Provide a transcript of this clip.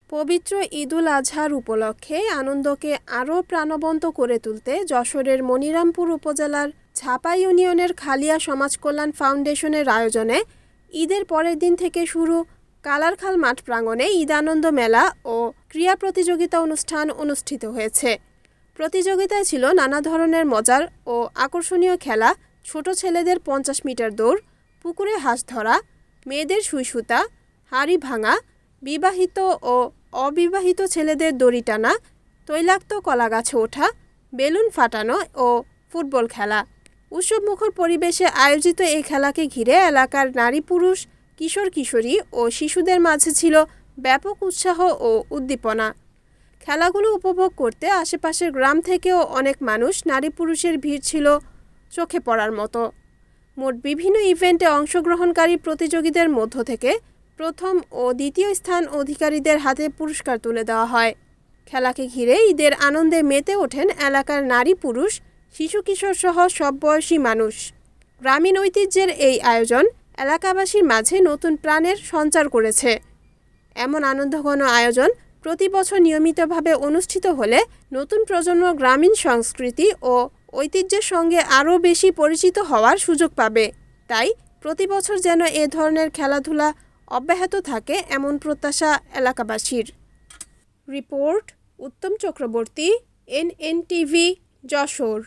পবিত্র ঈদুল আজহার উপলক্ষে আনন্দকে আরও প্রাণবন্ত করে তুলতে যশোরের মনিরামপুর উপজেলার ঝাপা ইউনিয়নের খালিয়া সমাজ কল্যাণ ফাউন্ডেশনের আয়োজনে ঈদের পরের দিন থেকে শুরু কালারখাল মাঠ প্রাঙ্গণে ঈদ আনন্দ মেলা ও ক্রীড়া প্রতিযোগিতা অনুষ্ঠান অনুষ্ঠিত হয়েছে। প্রতিযোগিতায় ছিল নানা ধরনের মজার ও আকর্ষণীয় খেলা, ছোট ছেলেদের 50 মিটার দৌড়, পুকুরে হাঁস ধরা, মেয়েদের সুই সুতা, হাঁড়ি ভাঙা, বিবাহিত ও অবিবাহিত ছেলেদের দড়ি টানা, তৈলাক্ত কলাগাছে ওঠা, বেলুন ফাটানো ও ফুটবল খেলা। উৎসবমুখর পরিবেশে আয়োজিত এই খেলাকে ঘিরে এলাকার নারী পুরুষ, কিশোর কিশোরী ও শিশুদের মাঝে ছিল ব্যাপক উৎসাহ ও উদ্দীপনা। খেলাগুলো উপভোগ করতে আশেপাশের গ্রাম থেকেও অনেক মানুষ, নারী পুরুষের ভিড় ছিল চোখে পড়ার মতো। মোট বিভিন্ন ইভেন্টে অংশগ্রহণকারী প্রতিযোগীদের মধ্য থেকে প্রথম ও দ্বিতীয় স্থান অধিকারীদের হাতে পুরস্কার তুলে দেওয়া হয়। খেলাকে ঘিরে ঈদের আনন্দে মেতে ওঠেন এলাকার নারী পুরুষ, শিশু কিশোর সহ সব বয়সী মানুষ। গ্রামীণ ঐতিহ্যের এই আয়োজন এলাকাবাসীর মাঝে নতুন প্রাণের সঞ্চার করেছে। এমন আনন্দঘন আয়োজন প্রতি বছর নিয়মিতভাবে অনুষ্ঠিত হলে নতুন প্রজন্ম গ্রামীণ সংস্কৃতি ও ঐতিহ্যের সঙ্গে আরও বেশি পরিচিত হওয়ার সুযোগ পাবে। তাই প্রতি বছর যেন এ ধরনের খেলাধুলা অব্যাহত থাকে, এমন প্রত্যাশা এলাকাবাসীর। রিপোর্ট উত্তম চক্রবর্তী, NNTV, যশোর।